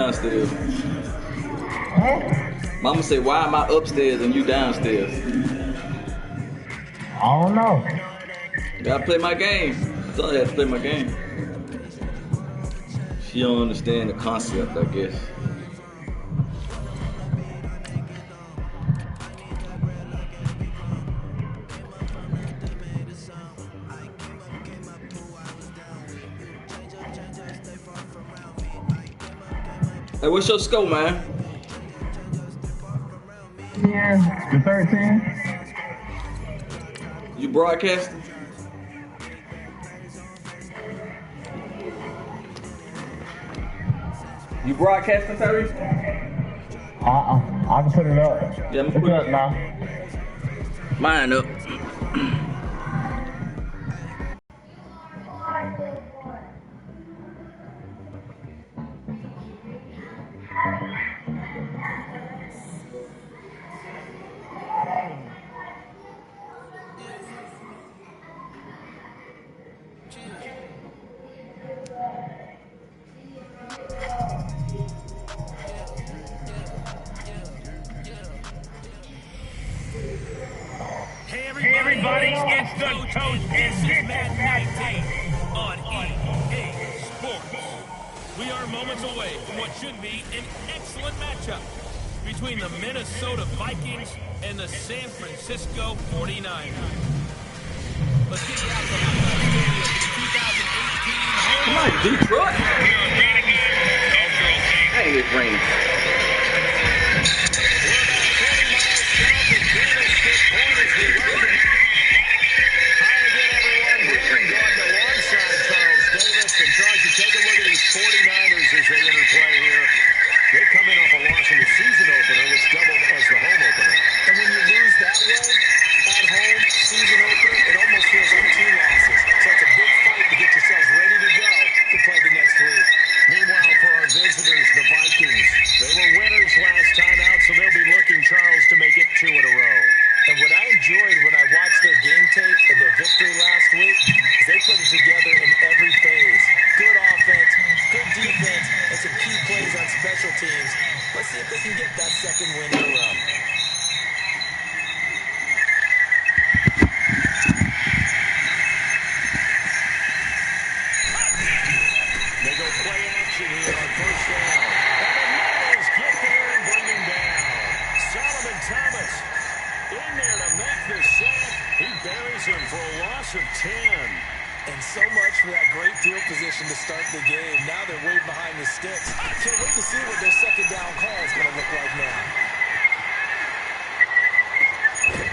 Downstairs. Huh? Mama said, why am I upstairs and you downstairs? I don't know. Gotta play my game. So I had to play my game. She don't understand the concept, I guess. Hey, what's your score, man? Yeah, the 13. You broadcasting? You broadcasting, Tyrese? I can put it up. Yeah, I'm put it up now. Mine up. Hey everybody, it's the Coach and this Madden 19 on EA Sports. We are moments away from what should be an excellent matchup between the Minnesota Vikings and the San Francisco 49ers. Let's get you out to the stadium for the 2018 Come on, Detroit. Hey, it's raining. Take a look at these 49ers as they interplay here. They come in off a loss in the season opener, which doubled as the home opener. And when you lose that way, at home, season opener, it almost feels like 2 losses. So it's a big fight to get yourselves ready to go to play the next week. Meanwhile, for our visitors, the Vikings, they were winners last time out, so they'll be looking, Charles, to make it 2 in a row. And what I enjoyed when I watched their game tape and their victory last week is they put it together in every phase. Good offense, good defense, and some key plays on special teams. Let's see if they can get that second win in a row. They go play action here on first down. And the Nails get there and bring him down. Solomon Thomas in there to make the sack. He buries him for a loss of 10. And so much for that great field position to start the game. Now they're way behind the sticks. Can't wait to see what their second down call is going to look like now.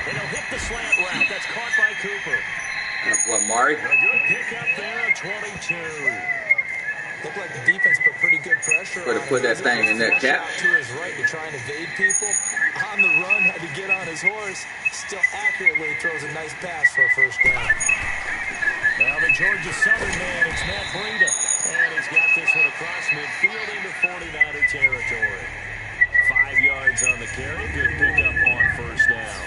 And he'll hit the slant route. That's caught by Cooper. What, Mari? A good pick up there at 22. Looked like the defense put pretty good pressure Better on put him. that thing in that cap. To his right to try and evade people. On the run, had to get on his horse. Still accurately throws a nice pass for a first down. Now the Georgia Southern man, it's Matt Breida. And he's got this one across midfield into 49er territory. 5 yards on the carry. Good pickup on first down.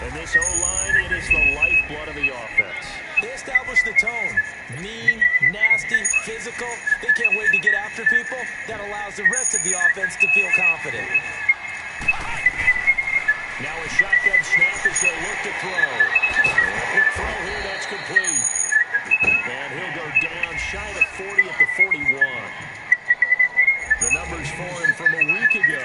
And this O-line, it is the lifeblood of the offense. They established the tone. Mean, nasty, physical. They can't wait to get after people. That allows the rest of the offense to feel confident. Now a shotgun snap as they look to throw. And a quick throw here, that's complete. And he'll go down shy of 40 at the 41. The numbers for him from a week ago.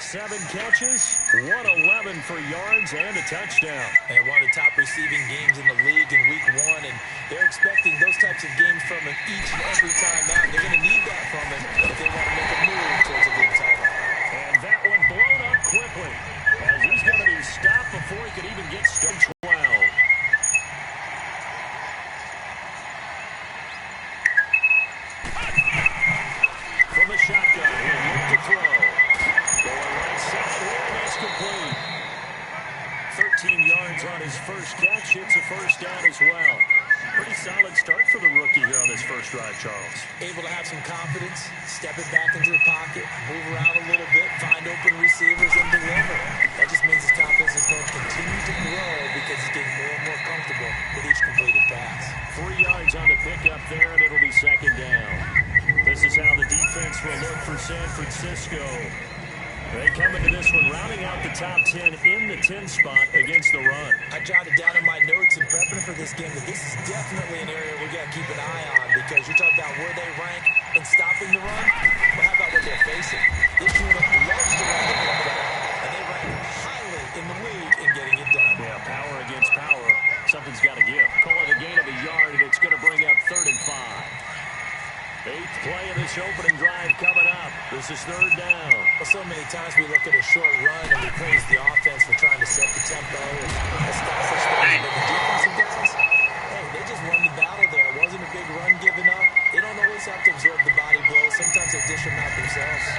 7 catches, 111 for yards, and a touchdown. And one of the top receiving games in the league in week 1, and they're expecting those types of games from him each and every time out. They're going to need that from him if they want to make a move towards a league title. And that one blown up quickly, as he's going to be stopped before he could even get started. 12. From the shotgun, he'll look to throw. Going right side here, and that's complete. 13 yards on his first catch. Hits a first down as well. Pretty solid start for the rookie here on this first drive, Charles. Able to have some confidence, step it back into the pocket, move around a little bit, find open receivers, and deliver. That just means his confidence is going to continue to grow because he's getting more and more comfortable with each completed pass. 3 yards on the pickup there, and it'll be second down. This is how the defense for a look for San Francisco. They come into this one rounding out the top 10 in the 10 spot against the run. I jotted down in my notes in prepping for this game that this is definitely an area we got to keep an eye on, because you're talking about where they rank in stopping the run. But how about what they're facing? This unit loves to run the ball, and they rank highly in the league in getting it done. Yeah, power against power. Something's got to give. Call it a gain of a yard, and it's going to bring up 3rd and 5. 8th play of this opening drive coming up. This is 3rd down. Well, so many times we look at a short run and we praise the offense for trying to set the tempo and establish things, but the defensive guys, hey, they just won the battle there. It wasn't a big run given up. They don't always have to absorb the body blows. Sometimes they dish them out themselves.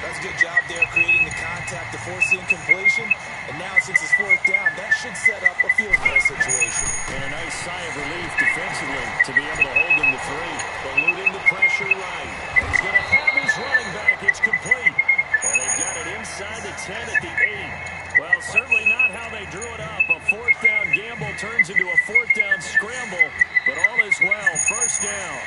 That's a good job there, creating the contact to force the incompletion. And now, since it's 4th down, that should set up a field goal situation. And a nice sigh of relief defensively to be able to hold them to 3. Eluding the pressure right. He's going to have his running back. It's complete. And they got it inside the 10 at the 8. Well, certainly not how they drew it up. A 4th down gamble turns into a 4th down scramble. But all is well. 1st down.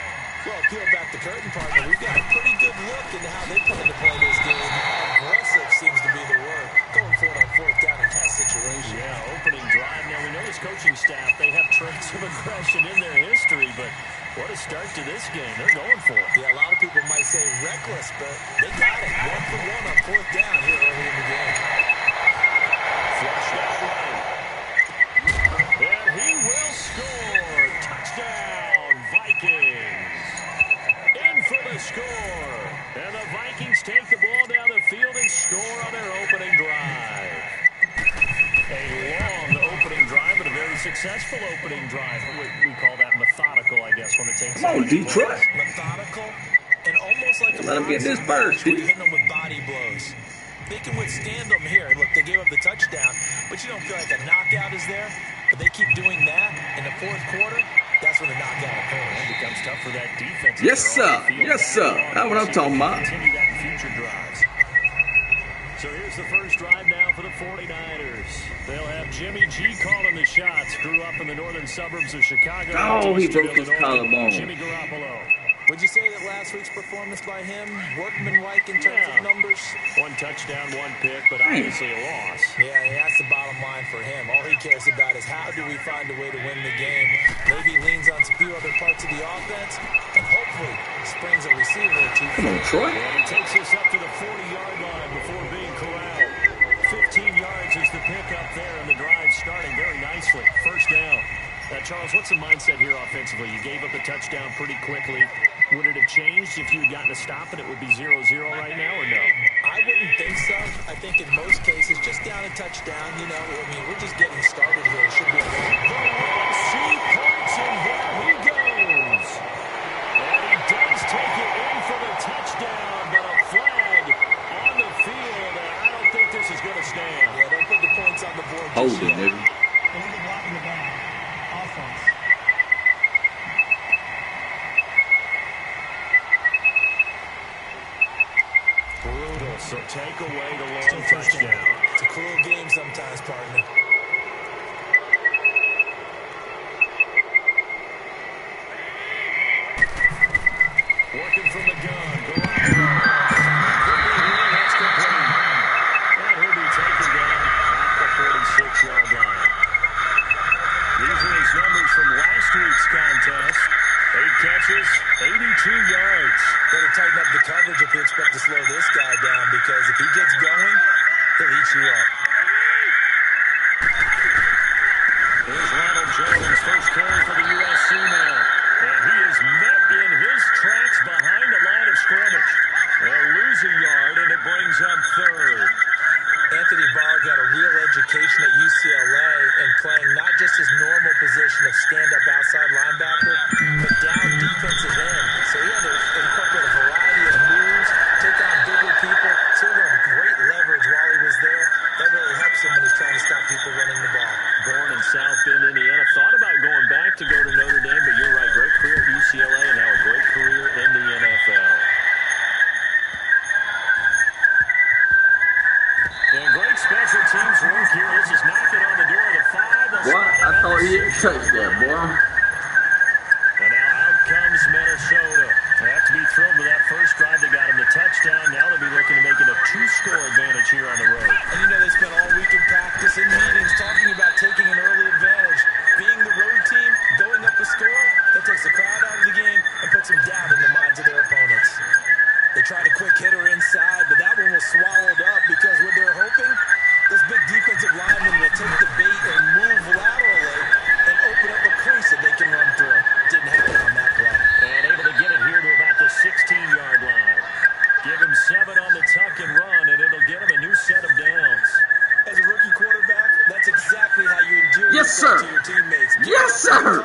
Well, peel back the curtain, partner. We've got a pretty good look into how they plan to play this game. Aggressive seems to be the word. Going for it on 4th down in that situation. Yeah, opening drive. Now, we know this coaching staff, they have traits of aggression in their history, but what a start to this game. They're going for it. Yeah, a lot of people might say reckless, but they got it. 1 for 1 on 4th down here early in the game. Flushed out right. And he will score. Touchdown, Vikings. In for the score. And the Vikings take the ball down the field and score on their opening drive. A long opening drive, but a very successful opening drive. We call that methodical, I guess, when it takes... Come on, Detroit. Methodical and almost like a... Let him get this burst. We're hitting them with body blows. They can withstand them here. Look, they gave up the touchdown, but you don't feel like a knockout is there. But they keep doing that in the 4th quarter. That's when the knockout occurs. It becomes tough for that defense. Yes, sir. Yes, sir. That's what I'm talking about. Continue that in future drives. So here's the first drive now for the 49ers. They'll have Jimmy G calling the shots. Grew up in the northern suburbs of Chicago. Oh, he broke his collarbone. Jimmy Garoppolo. Would you say that last week's performance by him, workmanlike in terms of numbers? 1 touchdown, 1 pick, but obviously a loss. Yeah, that's the bottom line for him. All he cares about is how do we find a way to win the game. Maybe leans on a few other parts of the offense, and hopefully springs a receiver or 2. Come on, Troy. And he takes us up to the 40-yard line before being corralled. 15 yards is the pickup there, and the drive starting very nicely. 1st down. Charles, what's the mindset here offensively? You gave up the touchdown pretty quickly. Would it have changed if you had gotten a stop and it would be 0-0 right now, or no? I wouldn't think so. I think in most cases, just down a touchdown, you know, I mean, we're just getting started here. It should be a She points, and there he goes. And he does take it in for the touchdown, but a flag on the field, and I don't think this is going to stand. Yeah, don't put the points on the board. Hold it, nigga. Illegal blocking the down. Offense. Brutal, so take away the long touchdown. It's a cruel game sometimes, partner. Working from the gun. That's complete. And he'll be taken down at the 46-yard line. These are his numbers from last week's contest. 8 catches, 82 yards. Better tighten up the coverage if you expect to slow this guy down, because if he gets going, he'll eat you up. Here's Ronald Jones, first carry for the USC man. And he is met in his tracks behind the line of scrimmage. They'll lose a yard, and it brings up 3rd. Anthony Barr got a real education at UCLA and playing not just his normal position of stand-up outside linebacker, but down defensive end. So he had to incorporate a variety of moves, take on bigger people. So he learned great leverage while he was there. That really helps him when he's trying to stop people running the ball. Born in South Bend, Indiana. Thought about going back to go to Notre Dame, but you're right. Great career at UCLA and now a great career in the NFL. And great special teams work here. This is knocking on the door of the 5. What? I thought he didn't touch that, boy. And now out comes Minnesota. They have to be thrilled with that first drive. They got him the touchdown. Now they'll be looking to make it a 2-score advantage here on the road. And you know they spent all week in practice and meetings talking about taking an early advantage. Being the road team, going up a score, that takes the crowd out of the game and puts them down in the minds of their opponents. They tried a quick hitter inside, but that one was swallowed up because what they're hoping, this big defensive lineman will take the bait and move laterally and open up a crease that they can run through. Didn't happen on that play. And able to get it here to about the 16-yard line. Give him 7 on the tuck and run, and it'll get him a new set of downs. As a rookie quarterback, that's exactly how you endear sir. yourself to your teammates. Yes, sir.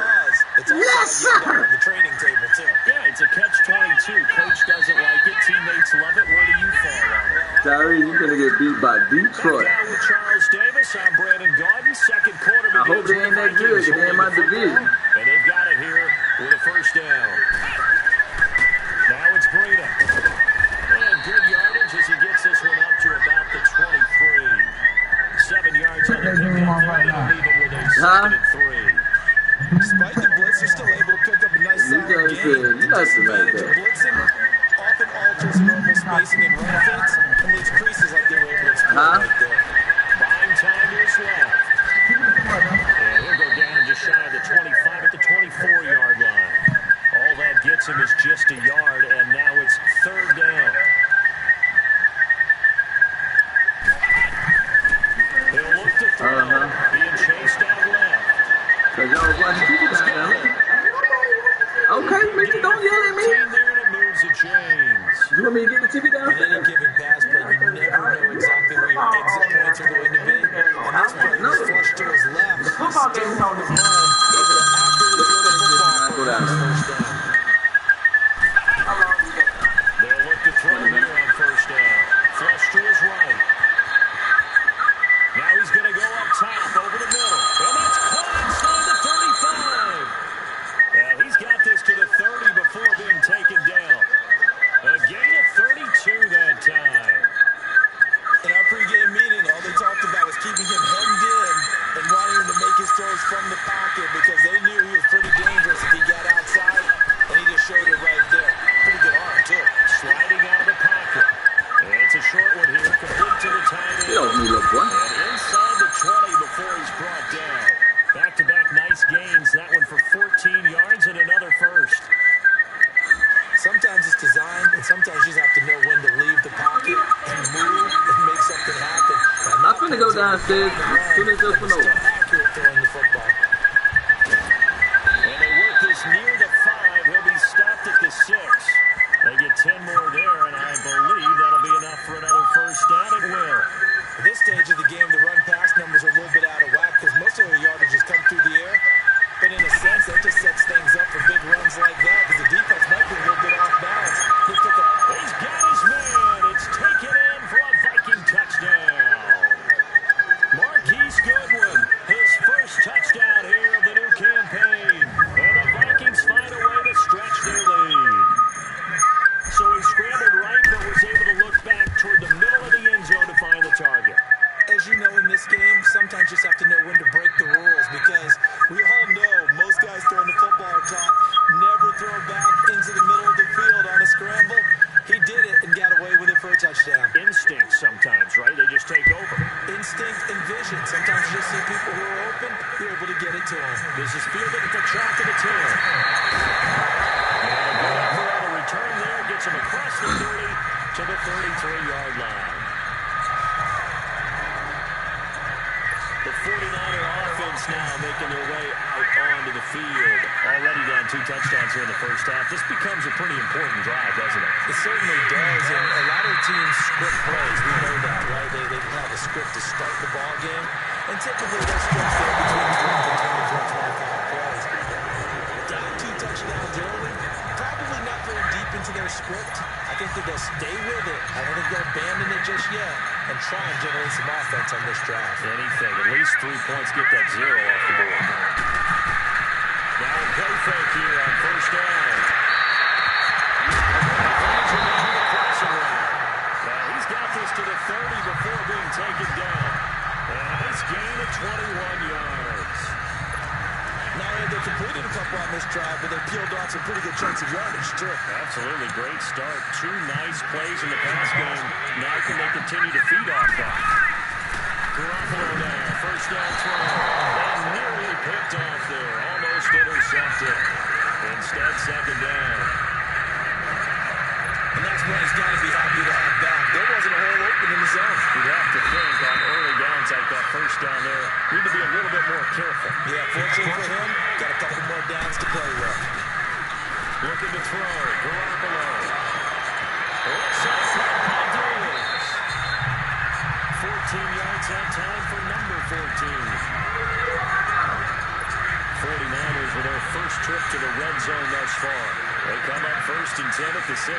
It's also Yes, how you sir. get on the training table, too. Yeah, it's a catch-22. Coach doesn't like it. Teammates love it. Where do you fall on it? Tyree, you're going to get beat by Detroit. Back out with Charles Davis. I'm Brandon Gordon. Second quarter I hope they ain't that good, because they in my division. And they've got it here with a first down. Now it's Breida. And good yardage as he gets this one up to about the 23. 7 yards on the pickup there, and leave it with a 2nd and 3. Despite the blitz, they're still able to pick up a nice You solid guys game. did The nothing like disadvantage of that. blitzing often alters normal spacing and run fits and leaves creases like they were able to exploit right there. Buying time is left. And he'll go down just shy of the 25 at the 24-yard line. All that gets him is just a yard, and now it's 3rd down. He'll look to throw, being chased out left. Because y'all was watching people down there. Okay, Mickey, don't yell at me. There and it moves to James. You want me to get the TV down On any there? given pass play, you never know exactly where your exit points are going to be. And this play was flushed to his left. The football game's on the Able to accurately throw the football Go for down. his first down. They'll look to throw here on 1st down. Flush to his right. Now he's going to go up top over the middle. And that's caught inside the 35. And he's got this to the 30 before being taken down. A gain of 32 that time. In our pregame meeting, all they talked about was keeping him hemmed in and wanting him to make his throws from the pocket because they knew he was pretty dangerous if he got outside, and he just showed it right there. Pretty good arm, too. Sliding out of the pocket. And it's a short one here, complete to the tight end. Get off me, little boy. And inside the 20 before he's brought down. Back-to-back nice gains. That one for 14 yards and another first. Sometimes it's designed, and sometimes you just have to know when to leave the pocket and move and make something happen. I'm finna go downstairs as soon as this one Still over. accurate throwing the football. And they work this near the 5. He'll be stopped at the 6. They get 10 more there, and I believe that'll be enough for another first down. It will. At this stage of the game, the run-pass numbers are a little bit out of whack because most of their yardage has come through the air. But in a sense, that just sets things up for big runs like that because the defense might be a little bit off balance. He's got his man. It's taken in for a Viking touchdown. Marquise Goodwin, his first touchdown here of the new campaign. And the Vikings find a way to stretch their lead. So he scrambled right, but was able to look back toward the middle of the end zone to find the target. As you know, in this game, sometimes you just have to know when to break the rules because we all know most guys throwing the football are taught never throw back into the middle of the field on a scramble. He did it and got away with it for a touchdown. Instinct sometimes, right? They just take over. Instinct and vision. Sometimes you just see people who are open, you're able to get it to them. This is fielded at the track of the 10. And a good effort on the return there gets him across the 30 to the 33-yard line. The 49er offense now making their way out onto the field. Already down 2 touchdowns here in the first half. This becomes a pretty important drive, doesn't it? It certainly does, and a lot of teams script plays. We know that, right? They have a script to start the ball game, and typically those scripts go between 20 to 24, 25 plays. Down 2 touchdowns early, probably not very deep into their script. I think that they'll stay with it. I don't think they'll abandon it just yet and try and generate some offense on this drive. Anything. At least 3 points. Get that 0 off the board. Now a play fake here on first down. Now he's got this to the 30 before being taken down. And a nice gain of 21 yards. Now They completed a couple on this drive, but they peeled off some pretty good chunks of yardage, too. Absolutely great start. 2 nice plays in the pass game. Now can they continue to feed off that? Garoppolo now, first down throw. And nearly picked off there. Almost intercepted. Instead, second down. And that's what he's got to be happy to have back. There wasn't a hole open in the zone. You'd have to think on early downs like that first down there, need to be a little bit more careful. Yeah, fortunately for him, got a couple more downs to play with. Looking to throw. Garoppolo. Left side play continues. 14 yards that time for number 14. 49ers with their first trip to the red zone thus far. They come up first and 10 at the 16.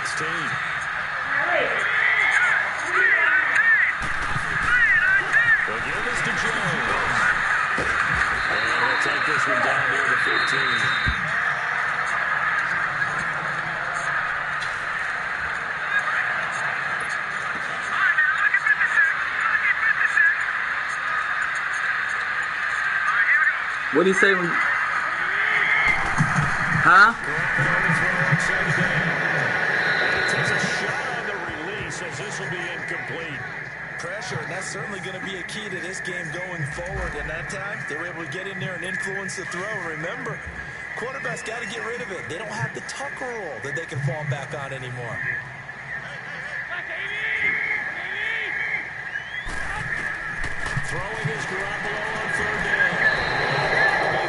They'll give this to Jones. And he'll take this one down near the 15. What do you say when... Huh? Takes a shot on the release as this will be incomplete. Pressure, and that's certainly going to be a key to this game going forward. And that time, they were able to get in there and influence the throw. Remember, quarterbacks got to get rid of it. They don't have the tucker roll that they can fall back on anymore. Throwing is Garoppolo on third down.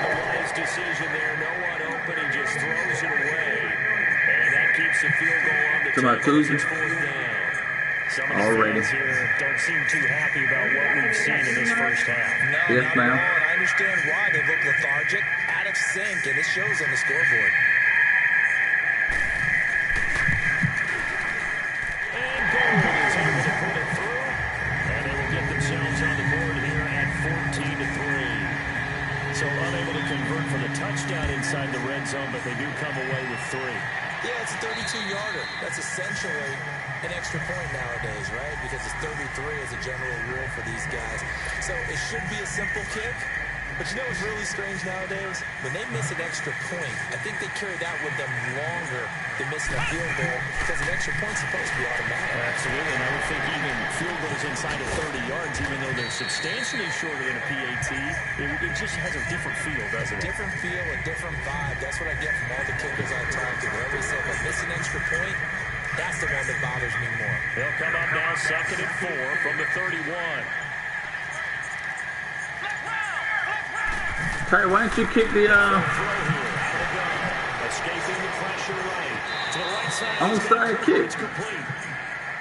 The wise decision there. No one open. He just throws it away. And that keeps the field goal on the table. It's fourth down. Some of the fans here don't seem too happy about what we've seen in this first half. No, yes, ma'am. I understand why. They look lethargic, out of sync, and it shows on the scoreboard. And Gold is able to put it through. And they will get themselves on the board here at 14-3. So unable to convert for the touchdown inside the red zone, but they do come away with 3. Yeah, it's a 32-yarder. That's essentially an extra point nowadays, right? Because it's 33 as a general rule for these guys. So it should be a simple kick. But you know what's really strange nowadays? When they miss an extra point, I think they carry that with them longer than missing a field goal because an extra point's supposed to be automatic. Absolutely, and I would think even field goals inside of 30 yards, even though they're substantially shorter than a PAT, it just has a different feel, doesn't it? Different feel, a different vibe. That's what I get from all the kickers I talk to. They always say, if I miss an extra point, that's the one that bothers me more. They'll come up now 2nd and 4 from the 31. Hey, why don't you kick the Escaping the pressure right to the right side. onside kick? It's complete.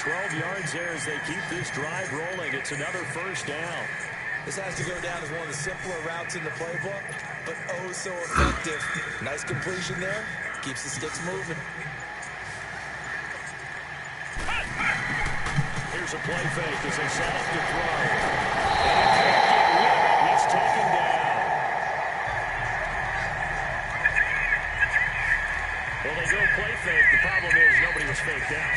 12 yards there as they keep this drive rolling. It's another first down. This has to go down as one of the simpler routes in the playbook, but oh so effective. Nice completion there. Keeps the sticks moving. Here's a play fake as they set up to throw. And he's taken down. Well, they go play fake. The problem is nobody was faked out.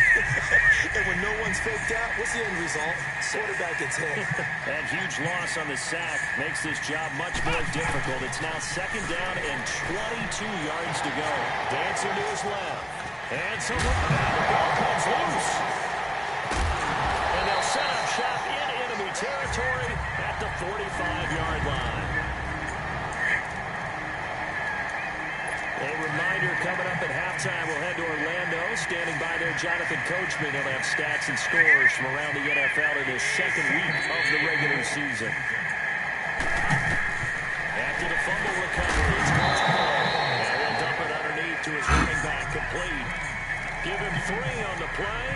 And when no one's faked out, what's the end result? Quarterback gets hit. That huge loss on the sack makes this job much more difficult. It's now 2nd down and 22 yards to go. Dancing to his left. And the ball comes loose. And they'll set up shop in enemy territory at the 45-yard line. A reminder coming up at halftime, we'll head to Orlando. Standing by there, Jonathan Coachman. He'll have stats and scores from around the NFL in his 2nd week of the regular season. After the fumble recovery, it's and he'll dump it underneath to his running back, complete. Give him 3 on the play,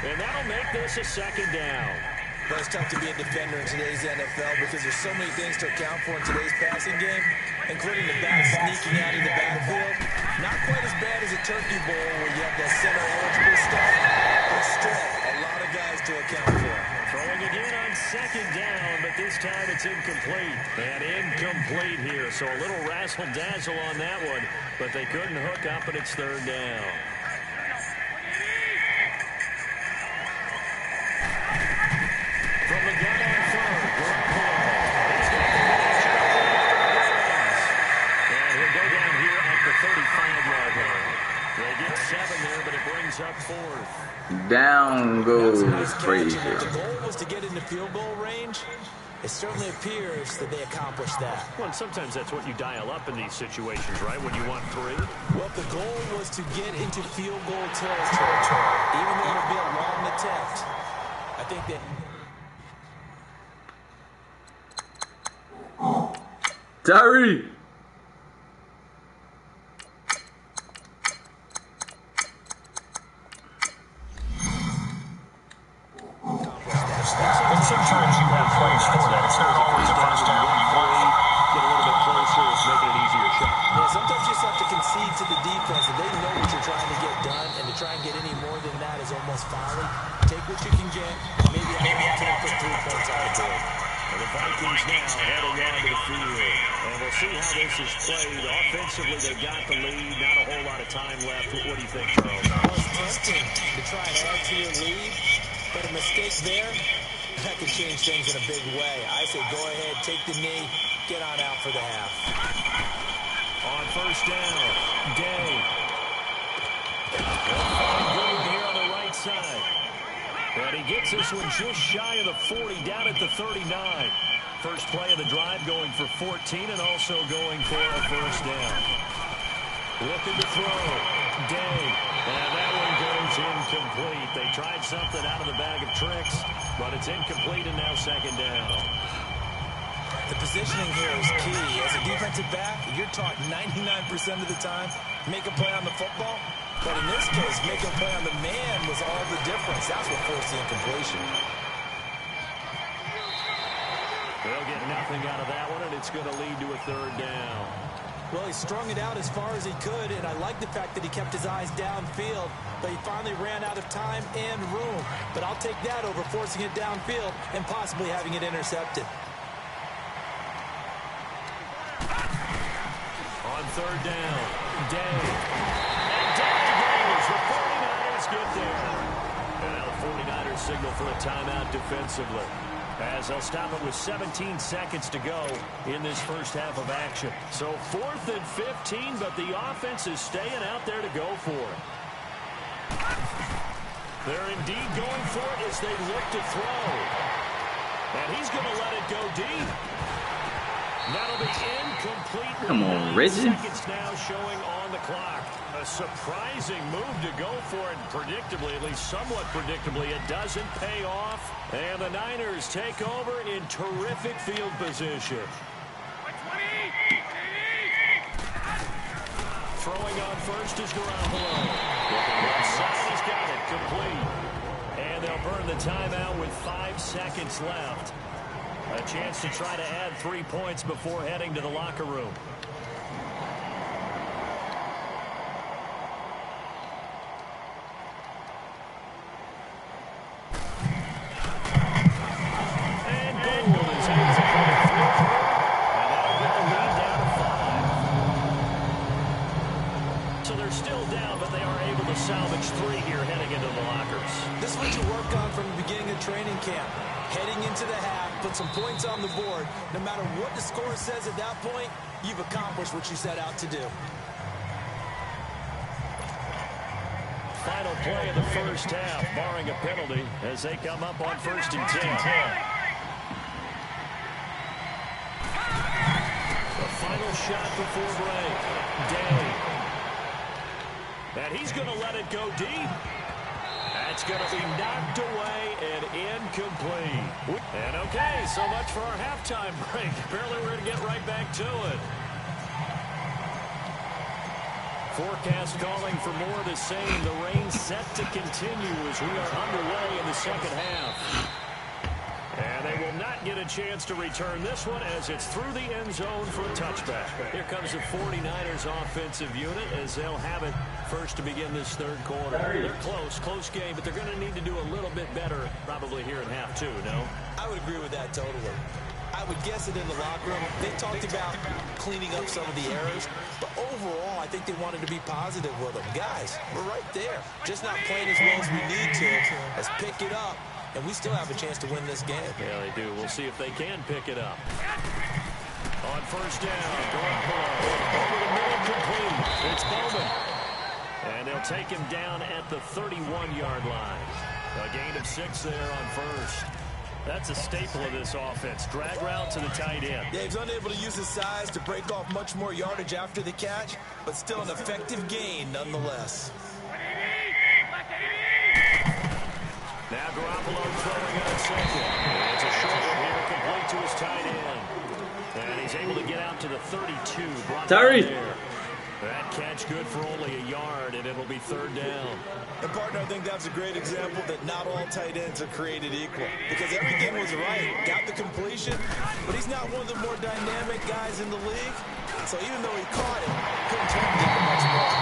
and that'll make this a 2nd down. Well, it's tough to be a defender in today's NFL because there's so many things to account for in today's passing game, including the back sneaking out of the backfield. Not quite as bad as a turkey bowl where you have that center-eligible stuff, but still a lot of guys to account for. Throwing again on 2nd down, but this time it's incomplete. And incomplete here, so a little razzle-dazzle on that one, but they couldn't hook up, and it's 3rd down. From the gun on 3rd, Garoppolo. He's got the connection. And he'll go his catch, and if the goal was to get into field goal range, it certainly appears that they accomplished that. Well, and sometimes that's what you dial up in these situations, right, when you want 3? Well, if the goal was to get into field goal territory, even though it would be a long attempt, I think that... Tyree! And sometimes you have plays for that. It's not always the first down you want. Get a little bit closer, make it an easier shot. Yeah, sometimes you just have to concede to the defense, and they know what you're trying to get done, and to try and get any more than that is almost folly. Take what you can get, maybe put 3 points out of it. And the Vikings now heading onto the field. And we'll see how this is played. Offensively, they've got the lead. Not a whole lot of time left. What do you think, Charles? Well, it's tempting to try and add to your lead, but a mistake there, that could change things in a big way. I say go ahead, take the knee, get on out for the half. On first down, Day. They'll find Gould here on the right side. And he gets this one just shy of the 40, down at the 39. First play of the drive going for 14 and also going for a first down. Looking to throw. Day. And that one goes incomplete. They tried something out of the bag of tricks, but it's incomplete and now second down. The positioning here is key. As a defensive back, you're taught 99% of the time, make a play on the football. But in this case, making a play on the man was all the difference. That's what forced the incompletion. They'll get nothing out of that one, and it's going to lead to a third down. Well, he strung it out as far as he could, and I like the fact that he kept his eyes downfield, but he finally ran out of time and room. But I'll take that over forcing it downfield and possibly having it intercepted. On third down, Day. And down goes. The 49ers get there. And now the 49ers signal for a timeout defensively, as they'll stop it with 17 seconds to go in this first half of action. So 4th and 15, but the offense is staying out there to go for it. They're indeed going for it as they look to throw. And he's going to let it go deep. That'll be incomplete. Come on, Reggie. Seconds now showing on the clock. A surprising move to go for it. Predictably, at least somewhat predictably, it doesn't pay off. And the Niners take over in terrific field position. Throwing on first is Garoppolo. Looking left side, he's got it. Complete. And they'll burn the timeout with 5 seconds left. A chance to try to add 3 points before heading to the locker room. And Gould is able to put it through. And that'll get the lead down to 5. So they're still down, but they are able to salvage 3 here heading into the lockers. This is what you work on from the beginning of training camp. Heading into the half, put some points on the board. No matter what the score says at that point, you've accomplished what you set out to do. Final play of the first half, barring a penalty, as they come up on 1st and 10. The final shot before break. Day. And he's going to let it go deep. That's going to be knocked away and incomplete. And okay, so much for our halftime break. Apparently we're going to get right back to it. Forecast calling for more of the same. The rain set to continue as we are underway in the second half. And they will not get a chance to return this one as it's through the end zone for a touchback. Here comes the 49ers offensive unit as they'll have it first to begin this third quarter. They're close game, but they're going to need to do a little bit better probably here in half 2, no? I would agree with that totally. I would guess it in the locker room. They talked about cleaning up some of the errors, but overall, I think they wanted to be positive with them. Guys, we're right there. Just not playing as well as we need to. Let's pick it up, and we still have a chance to win this game. Yeah, they do. We'll see if they can pick it up. On first down, Garoppolo. Over the middle, complete. It's Bowman. And they'll take him down at the 31-yard line. A gain of 6 there on first. That's a staple of this offense. Drag route to the tight end. Yeah, he's unable to use his size to break off much more yardage after the catch, but still an effective gain nonetheless. Now Garoppolo throwing on second. It's a short one here, complete to his tight end. And he's able to get out to the 32. Terry! That catch good for only a yard, and it'll be 3rd down. And partner, I think that's a great example that not all tight ends are created equal. Because everything was right. Got the completion, but he's not one of the more dynamic guys in the league. So even though he caught it, couldn't turn it into much more.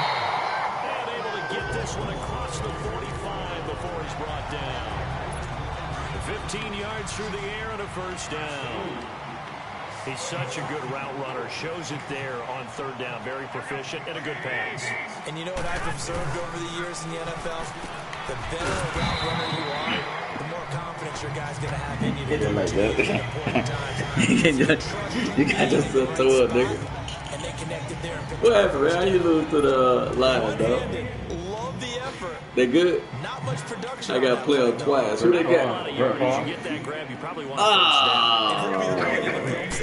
And able to get this one across the 45 before he's brought down. 15 yards through the air and a 1st down. He's such a good route runner. Shows it there on 3rd down. Very proficient and a good pass. And you know what I've observed over the years in the NFL? The better a route runner you are, the more confidence your guy's going to have in you to do like that. important times. You got yourself throw up, nigga. And they connected there. What happened, man? How you lose to the Lions, dog? Love the effort. They good? Not much production. I got to play on twice. Who they got? You get that grab, you probably want to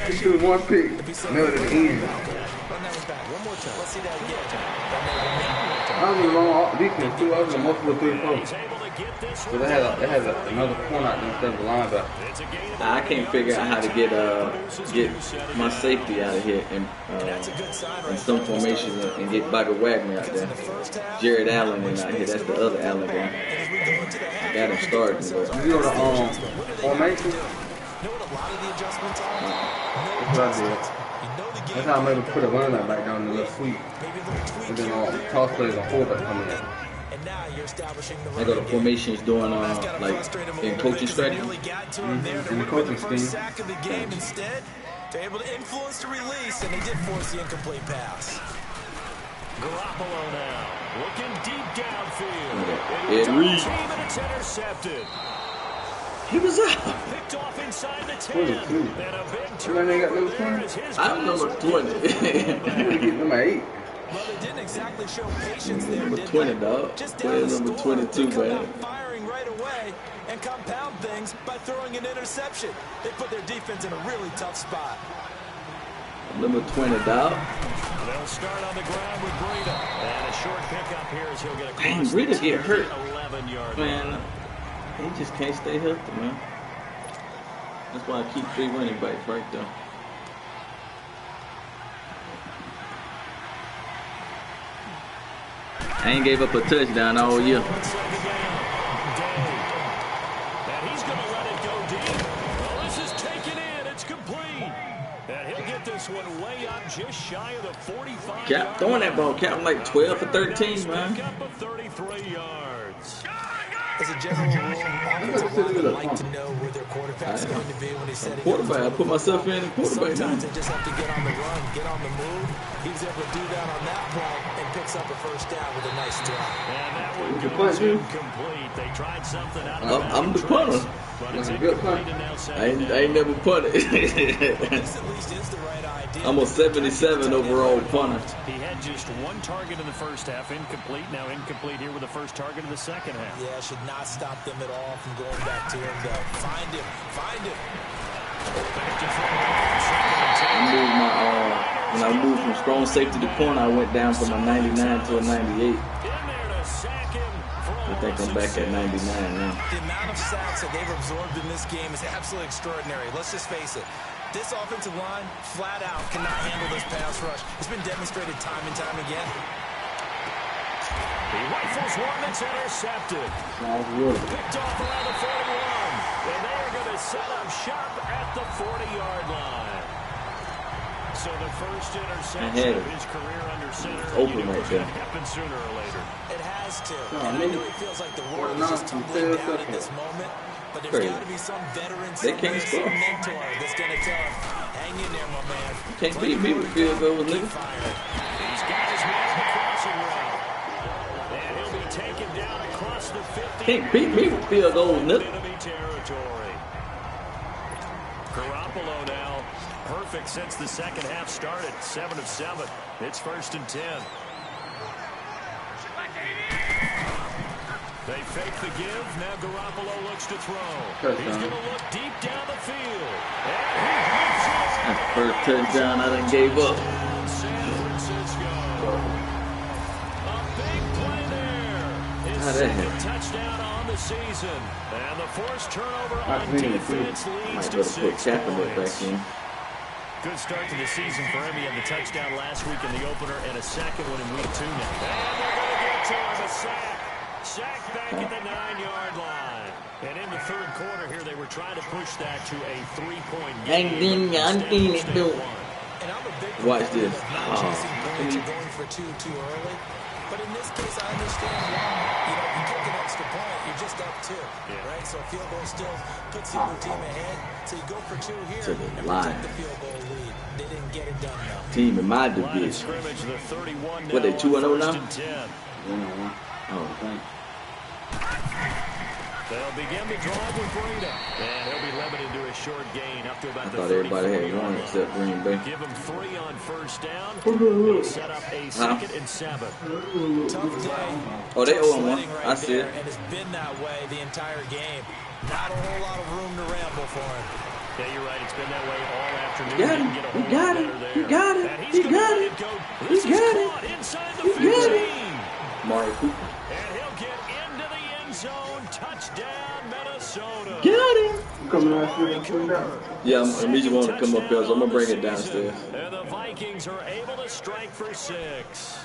He threw one pick, nailed it at the end. One more time. Let's see that again. I was in the wrong defense too. I was in multiple 3-4. So they had another corner out there instead of the linebacker. I can't figure out how to get my safety out of here in some formation and get Bobby Wagner out there. Jared Allen in out here. That's the other Allen guy. I got him starting. You go to formation. That's what I did. That's how I made him put a runner back down in the little sweep. And then toss plays on fullback coming in. I go to formations doing like in coaching strategy. In the coaching scheme. They're able to influence the release, and they did force the incomplete pass. Garoppolo now looking deep downfield. Ed Reed. And it's intercepted. He was out. Picked off inside the 10. What is it, And a big You ain't got number 20? I'm number 20. You gotta get number 8. Well, they didn't exactly show patience there, Number did 20, they? dog. Just Play down the number score, 22, they come man. out firing right away and compound things by throwing an interception. They put their defense in a really tough spot. Number 20, dog. They'll start on the ground with Breida. And a short pickup here as he'll get across. Dang, Breida get hurt. 11-yard Man, he just can't stay healthy, man. That's why I keep 3 running backs right there. I ain't gave up a touchdown all year. And he's going to let it go deep. Well, this is taken in. It's complete. And he'll get this one way up just shy of the 45. Cap throwing that ball. Cap like 12 for 13, man. Pick up of 33 yards. As a general rule, offensive linemen like to know where their quarterback's going to be when he's setting Quarterback. I put myself in the quarterback now. Sometimes they just have to get on the run, get on the move. He was able to do that on that play and picks up a 1st down with a nice drop. And that one You goes punt, dude? incomplete. They tried something out of I'm the punter. but it's That's a good punt. incomplete and now I ain't never punted. This at least is the right idea. I'm a 77 overall punter. He had just 1 target in the 1st half, incomplete. Now incomplete here with the 1st target of the 2nd half. Yeah, should not stop them at all from going back to him, though. Find him. When I moved from strong safety to corner, I went down from a 99 to a 98. I think I'm back at 99 now. The amount of sacks that they've absorbed in this game is absolutely extraordinary. Let's just face it. This offensive line, flat out, cannot handle this pass rush. It's been demonstrated time and time again. He rifles one that's intercepted. Picked off around the 41. And they're going to set up shop at the 40-yard line. So the first interception of his career under center. Open right there. Happen sooner or later. It has to. And I know it feels like the world is just tumbling down at this moment. But there's got to be some veteran, some mentor that's going to tell him, hang in there, my man. You can't beat me with field goals, nigga. He's got his man on the crossing route. And he'll be taken down across the 50. Can't beat me with field goals, nigga. Enemy territory. Garoppolo now perfect since the 2nd half started. 7 of 7. It's 1st and 10. They fake the give. Now Garoppolo looks to throw. He's going to look deep down the field. And That's the first touchdown I done gave up. San Francisco. A big play there. His How'd that second happen? touchdown on the season. And the forced turnover on think defense might leads better to put 6 Kaepernick back points. in. Good start to the season for him. He had the touchdown last week in the opener and a second one in week 2 now. And they're going to get to him. A sack. Sack back at the 9-yard line. And in the third quarter here, they were trying to push that to a 3-point game. And I'm a big Watch this. not chasing points or going for two too early. But in this case, I understand why. You kick an extra point, you're just up 2, right? So field goal still puts the other team ahead. So you go for 2 here To the and line. protect the field goal lead. They didn't get it done, though. Team in my Line of division. scrimmage, the 31 What, they 2-0 now? 1st and 10. 1-on-1. Oh, thanks. They'll begin the drive with Breida. And he'll be limited to a short gain up to about I the thought everybody 34 had one yard except Green Bay. Give him 3 on first down. They set up a 2nd and 7. Tough day. Oh, they Tough owe him sledding one. right I see there, it. and it's been that way the entire game. Not a whole lot of room to ramble for him. Yeah, you're right. It's been that way all afternoon. Got him. Didn't get a He whole got lot it. better there. He got it. And he's He gonna got let it. go. He This is got it. caught inside the He got 15. it. Mario Cooper. And he'll get into the end zone. Touchdown, Minnesota. Got him. You coming downstairs and put it out? Yeah, I need you want to come up here, so I'm going to bring it downstairs. And the Vikings are able to strike for 6.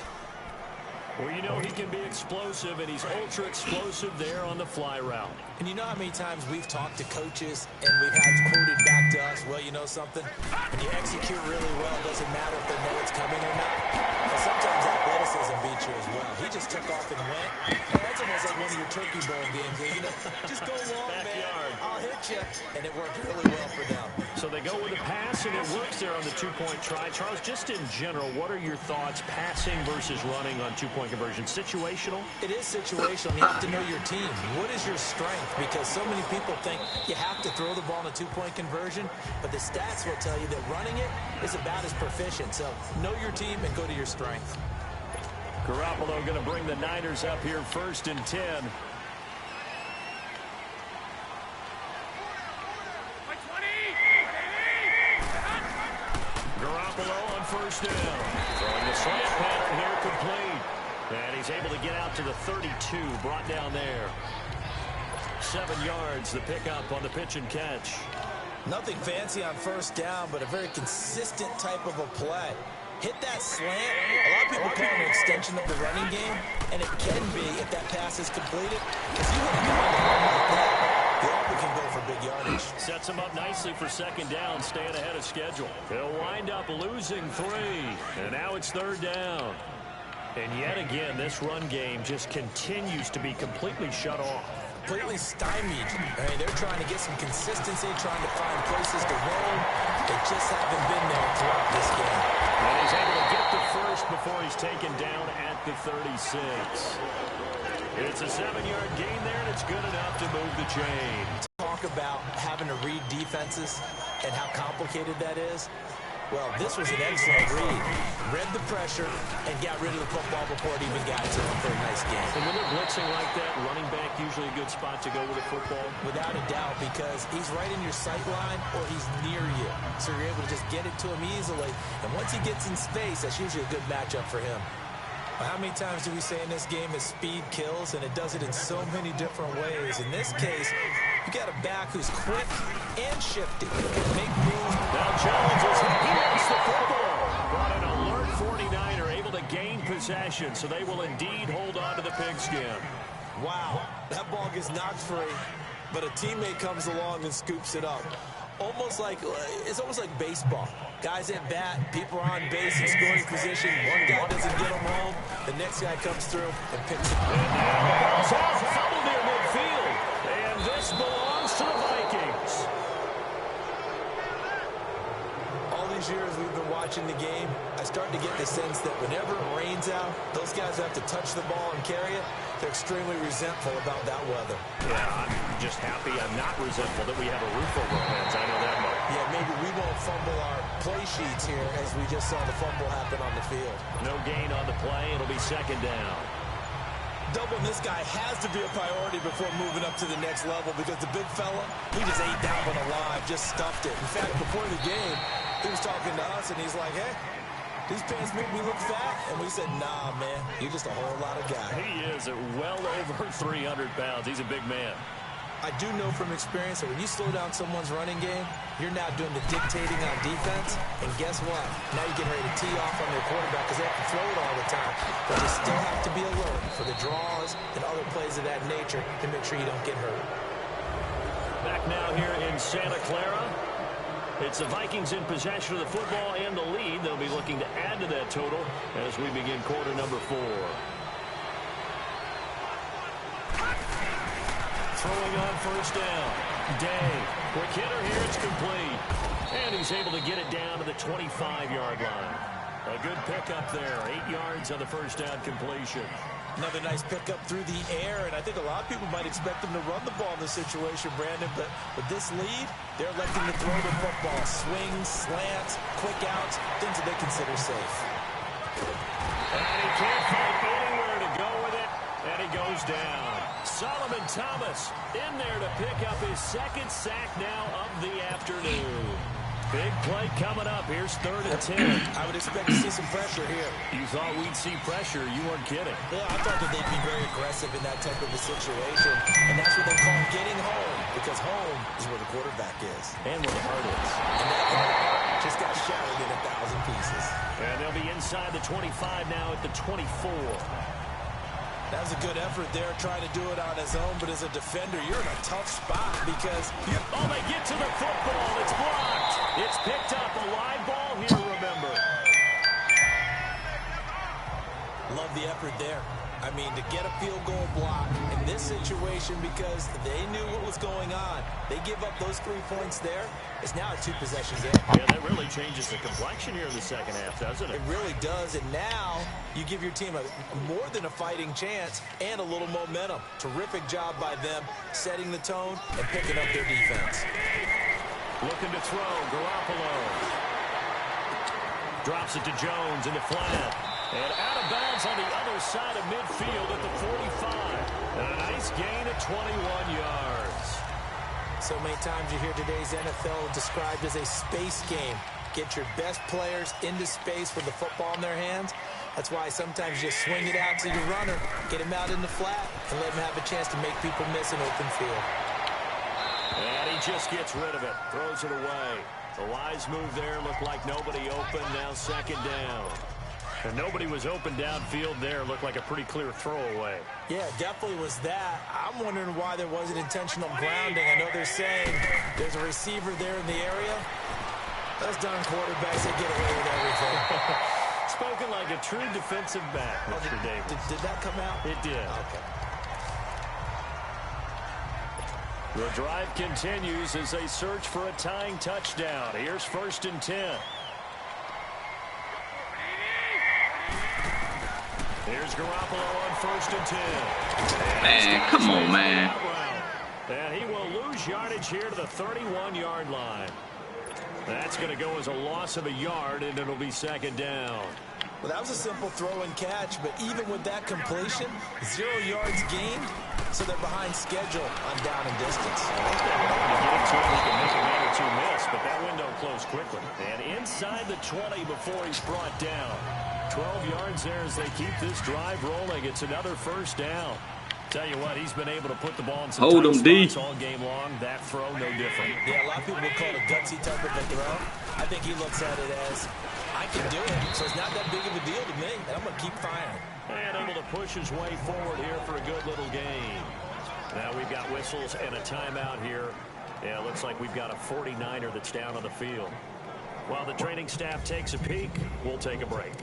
Well, you know he can be explosive, and he's ultra explosive there on the fly route. And you know how many times we've talked to coaches and we've had quoted back to us, well, you know something? When you execute really well, it doesn't matter if they know it's coming or not. And sometimes athleticism beats you as well. He just took off and went. And that's almost like one of your turkey bowl games. You know, just go long, Backyard. man. I'll hit you. And it worked really well for them. So they go with a pass, and it works there on the 2-point try. Charles, just in general, what are your thoughts passing versus running on 2-point conversion? Situational? It is situational. You have to know your team. What is your strength? Because so many people think you have to throw the ball in a 2-point conversion, but the stats will tell you that running it is about as proficient. So know your team and go to your strength. Garoppolo going to bring the Niners up here 1st and 10. Garoppolo on first down. Throwing the slant pattern here complete. And he's able to get out to the 32, brought down there. 7 yards, the pickup on the pitch and catch. Nothing fancy on first down, but a very consistent type of a play. Hit that slant. A lot of people call it an extension of the running game, and it can be if that pass is completed. Because you hit a guy like that, the offer can go for big yardage. Sets him up nicely for 2nd down, staying ahead of schedule. He'll wind up losing 3, and now it's 3rd down. And yet again, this run game just continues to be completely shut off. Completely stymied. I mean, they're trying to get some consistency, trying to find places to roam. They just haven't been there throughout this game. And he's able to get the first before he's taken down at the 36. It's a 7-yard gain there, and it's good enough to move the chain. Talk about having to read defenses and how complicated that is. Well, this was an excellent read. Read the pressure and got rid of the football before it even got to him for a nice game. And when they're blitzing like that, running back usually a good spot to go with the football. Without a doubt, because he's right in your sight line or he's near you. So you're able to just get it to him easily. And once he gets in space, that's usually a good matchup for him. How many times do we say in this game that speed kills, and it does it in so many different ways? In this case, you got a back who's quick and shifty. Can make moves. Now Jones is hit. He wants the football. But an alert 49er able to gain possession, so they will indeed hold on to the pigskin. Wow, that ball gets knocked free, but a teammate comes along and scoops it up. It's almost like baseball. Guys at bat, people are on base in scoring position. One guy doesn't get them home. The next guy comes through and picks it up. And now the ball's out, fouled near midfield. And this belongs to the Vikings. All these years we've been watching the game, I start to get the sense that whenever it rains out, those guys have to touch the ball and carry it. They're extremely resentful about that weather. Yeah, I'm just happy I'm not resentful that we have a roof over our heads. I know that much. Yeah, maybe we won't fumble our play sheets here as we just saw the fumble happen on the field. No gain on the play. It'll be 2nd down. Doubling this guy has to be a priority before moving up to the next level because the big fella, he just ate that one alive, just stuffed it. In fact, before the game, he was talking to us, and he's like, hey, these pants make me look fat. And we said, nah, man, you're just a whole lot of guy. He is at well over 300 pounds. He's a big man. I do know from experience that when you slow down someone's running game, you're now doing the dictating on defense. And guess what? Now you're getting ready to tee off on their quarterback because they have to throw it all the time. But you still have to be alert for the draws and other plays of that nature to make sure you don't get hurt. Back now here in Santa Clara. It's the Vikings in possession of the football and the lead. They'll be looking to add to that total as we begin quarter number 4. Throwing on first down. Day. Quick hitter here. It's complete. And he's able to get it down to the 25-yard line. A good pickup there. 8 yards on the first down completion. Another nice pickup through the air, and I think a lot of people might expect them to run the ball in this situation, Brandon, but with this lead, they're electing to throw the football. Swings, slants, quick outs, things that they consider safe. And he can't find anywhere to go with it, and he goes down. Solomon Thomas in there to pick up his second sack now of the afternoon. Big play coming up. Here's 3rd and 10. I would expect to see some pressure here. You thought we'd see pressure. You weren't kidding. Yeah, I thought that they'd be very aggressive in that type of a situation. And that's what they call getting home, because home is where the quarterback is. And where the heart is. And that heart just got shattered in 1,000 pieces. And they'll be inside the 25 now at the 24. That was a good effort there, trying to do it on his own, but as a defender, you're in a tough spot because... Oh, they get to the football. It's blocked. It's picked up. A live ball here, remember. Love the effort there. I mean, to get a field goal block in this situation because they knew what was going on. They give up those 3 points there. It's now a 2-possession game. Yeah, that really changes the complexion here in the second half, doesn't it? It really does, and now you give your team a more than a fighting chance and a little momentum. Terrific job by them setting the tone and picking up their defense. Looking to throw, Garoppolo. Drops it to Jones in the flat. And out of bounds on the other side of midfield at the 45. And a nice gain of 21 yards. So many times you hear today's NFL described as a space game. Get your best players into space with the football in their hands. That's why sometimes you swing it out to your runner, get him out in the flat, and let him have a chance to make people miss an open field. And he just gets rid of it, throws it away. The wise move there, looked like nobody open, now second down. And nobody was open downfield there. Looked like a pretty clear throwaway. Yeah, definitely was that. I'm wondering why there wasn't intentional grounding. I know they're saying there's a receiver there in the area. Those darn quarterbacks, they get away with everything. Spoken like a true defensive back, Mr. Davis. Did that come out? It did. Okay. The drive continues as they search for a tying touchdown. Here's 1st and 10. Here's Garoppolo on 1st and 10. Man, come on, man. And he will lose yardage here to the 31-yard line. That's going to go as a loss of a yard, and it'll be second down. Well, that was a simple throw and catch, but even with that completion, 0 yards gained, so they're behind schedule on down and distance. You get it to him, you can make a man or two miss, but that window closed quickly. And inside the 20 before he's brought down. 12 yards there as they keep this drive rolling. It's another first down. Tell you what, he's been able to put the ball in some tight spots all game long. That throw, no different. Yeah, a lot of people would call it a gutsy type of a throw. I think he looks at it as, I can do it, so it's not that big of a deal to me, and I'm going to keep firing. And able to push his way forward here for a good little game. Now we've got whistles and a timeout here. Yeah, it looks like we've got a 49er that's down on the field. While the training staff takes a peek, we'll take a break.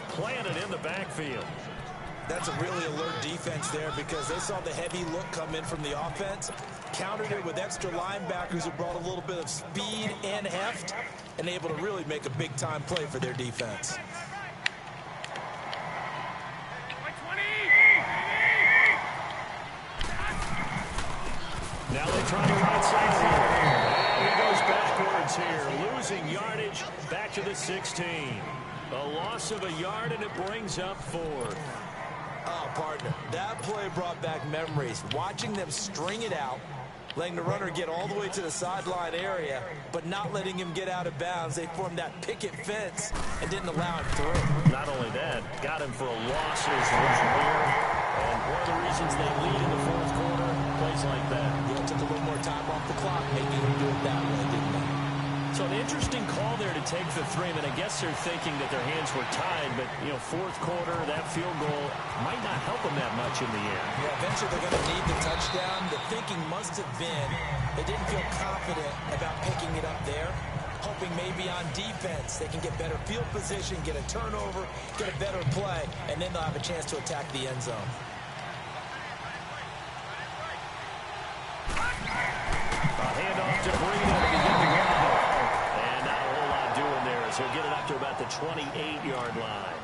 Planted in the backfield. That's a really alert defense there because they saw the heavy look come in from the offense, countered it with extra linebackers who brought a little bit of speed and heft, and able to really make a big-time play for their defense. Now they try to right side here. And he goes backwards here, losing yardage back to the 16. A loss of a yard, and it brings up 4th. Oh, partner, that play brought back memories. Watching them string it out, letting the runner get all the way to the sideline area, but not letting him get out of bounds. They formed that picket fence and didn't allow him through. Not only that, got him for a loss as well here. And one of the reasons they lead in the 4th quarter, plays like that. Yeah, took a little more time off the clock, making him do it that way, didn't they? So an interesting call there to take the 3. I guess they're thinking that their hands were tied, but, 4th quarter, that field goal might not help them that much in the end. Yeah, eventually they're going to need the touchdown. The thinking must have been they didn't feel confident about picking it up there, hoping maybe on defense they can get better field position, get a turnover, get a better play, and then they'll have a chance to attack the end zone. A handoff to Breida to get the ground. And not a whole lot doing there as he'll get it up to about the 28-yard line.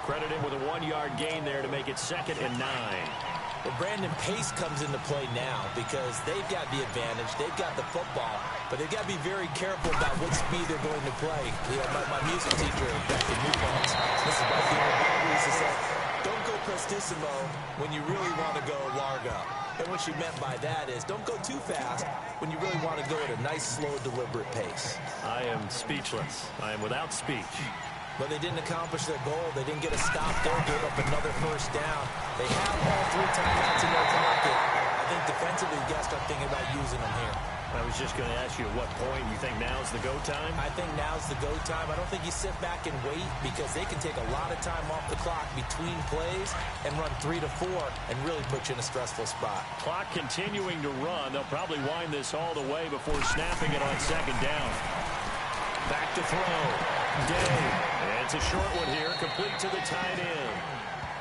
Credit him with a 1-yard gain there to make it 2nd and 9. Well, Brandon, pace comes into play now because they've got the advantage. They've got the football, but they've got to be very careful about what speed they're going to play. My music teacher back in New Paltz, this is my favorite, used to say, don't go prestissimo when you really want to go largo. And what she meant by that is don't go too fast when you really want to go at a nice, slow, deliberate pace. I am speechless. I am without speech. But they didn't accomplish their goal. They didn't get a stop there, gave up another 1st down. They have all 3 timeouts in their pocket. I think defensively, you got to start thinking about using them here. I was just going to ask you at what point you think now's the go time? I think now's the go time. I don't think you sit back and wait because they can take a lot of time off the clock between plays and run 3 to 4 and really put you in a stressful spot. Clock continuing to run. They'll probably wind this all the way before snapping it on 2nd down. Back to throw. Day. And it's a short one here, complete to the tight end.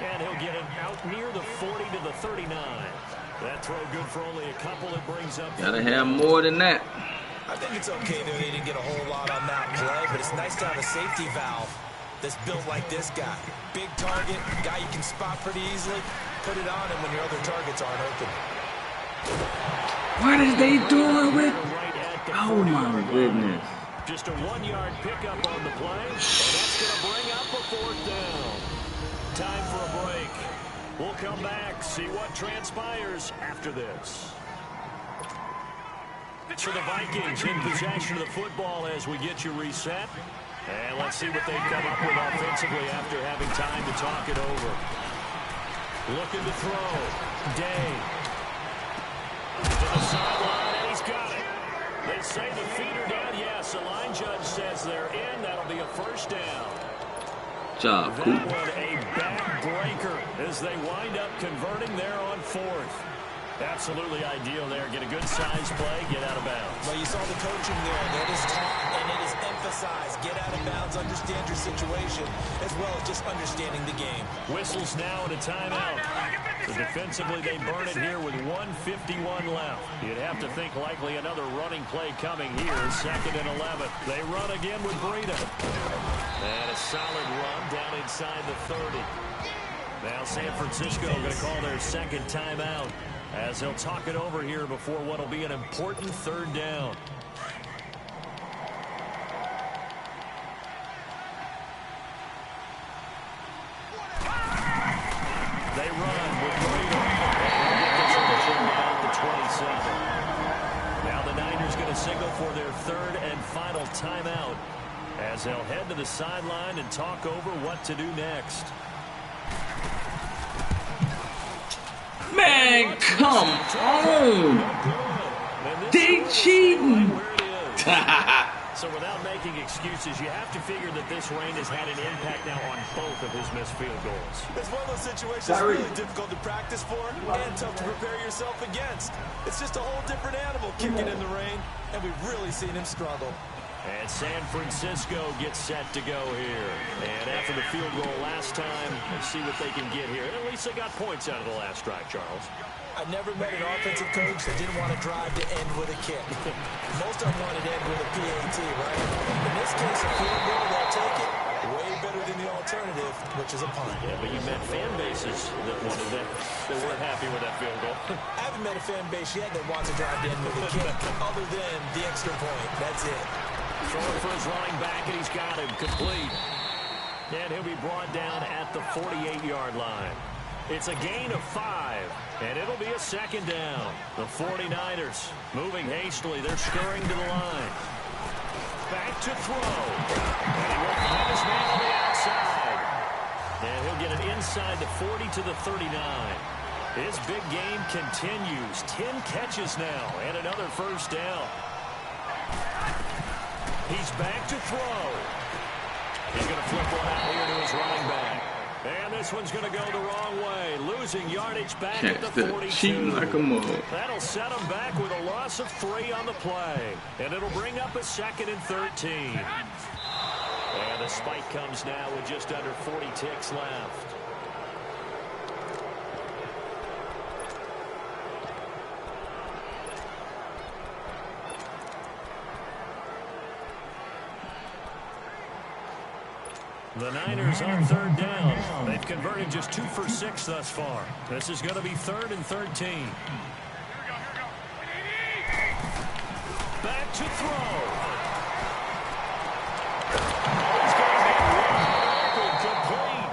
And he'll get it out near the 40 to the 39. That throw good for only a couple. It brings up... Gotta have more than that. I think it's okay that they didn't get a whole lot on that play, but it's nice to have a safety valve that's built like this guy. Big target, guy you can spot pretty easily. Put it on him when your other targets aren't open. What is they doing with... Oh, my goodness. Just a 1-yard pickup on the play, and that's going to bring up a 4th down. Time for a break. We'll come back, see what transpires after this. So the Vikings in possession of the football as we get you reset. And let's see what they come up with offensively after having time to talk it over. Looking to throw. Day. To the sideline, and he's got it. They say the feet are down. Yes, the line judge says they're in. That'll be a 1st down. Job. That one a backbreaker as they wind up converting there on 4th. Absolutely ideal there. Get a good size play, get out of bounds. Well, you saw the coaching there. That is taught and it is emphasized. Get out of bounds, understand your situation, as well as just understanding the game. Whistles now and a timeout. So defensively, they burn it here with 1:51 left. You'd have to think likely another running play coming here. 2nd and 11. They run again with Breida. And a solid run down inside the 30. Now San Francisco going to call their 2nd timeout as they'll talk it over here before what will be an important 3rd down. They run with Breida. Down at the 27. Now the Niners going to signal for their 3rd and final timeout as they'll head to the sideline and talk over what to do next. Man, come on. They cheating. So without making excuses, you have to figure that this rain has had an impact now on both of his missed field goals. It's one of those situations that's really difficult to practice for and tough to prepare yourself against. It's just a whole different animal kicking in the rain, and we've really seen him struggle. And San Francisco gets set to go here. And after the field goal last time, let's see what they can get here. And at least they got points out of the last drive, Charles. I never met an offensive coach that didn't want to drive to end with a kick. Most of them wanted to end with a PAT, right? In this case, a field goal, they'll take it. Way better than the alternative, which is a punt. Yeah, but you met fan bases that wanted that. They weren't happy with that field goal. I haven't met a fan base yet that wants to drive to end with a kick, other than the extra point. That's it. Throwing for his running back, and he's got him complete. And he'll be brought down at the 48-yard line. It's a gain of 5, and it'll be a second down. The 49ers moving hastily. They're scurrying to the line. Back to throw. And he will find his man on the outside. And he'll get it inside the 40 to the 39. His big game continues. 10 catches now, and another first down. He's back to throw. He's going to flip one out here to his running back. And this one's going to go the wrong way. Losing yardage back at the 42. Cheating like a mug. That'll set him back with a loss of 3 on the play. And it'll bring up a 2nd and 13. And the spike comes now with just under 40 ticks left. The Niners on 3rd down. They've converted just 2 for 6 thus far. This is going to be 3rd and 13. Back to throw. He's going to be wide open, complete.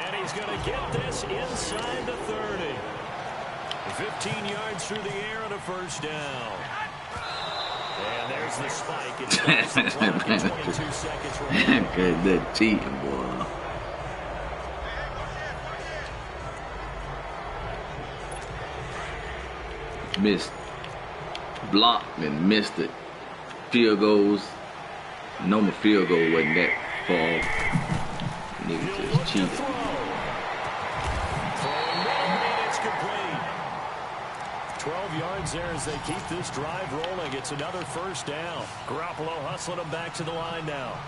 And he's going to get this inside the 30. 15 yards through the air and a first down. And there's the spike. It stops the clock at 22 seconds remaining. Good, that cheating, boy. Missed. Blocked and missed it. Field goals. Normal field goal wasn't that far. Niggas just cheated. It's complete. 12 yards there as they keep this drive rolling. It's another first down. Garoppolo hustling them back to the line now.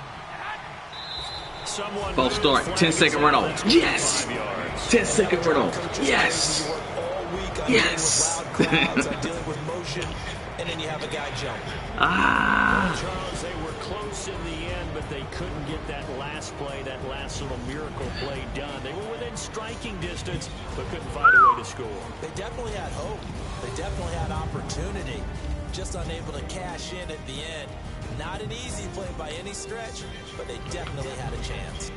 False start. 10-second run off. Yes. 10-second run off. Yes. Yes. Dealing with motion, and then you have a guy jump. Charles, they were close in the end, but they couldn't get that last play, that last little miracle play done. They were within striking distance, but couldn't find a way to score. They definitely had hope. They definitely had opportunity. Just unable to cash in at the end. Not an easy play by any stretch, but they definitely had a chance.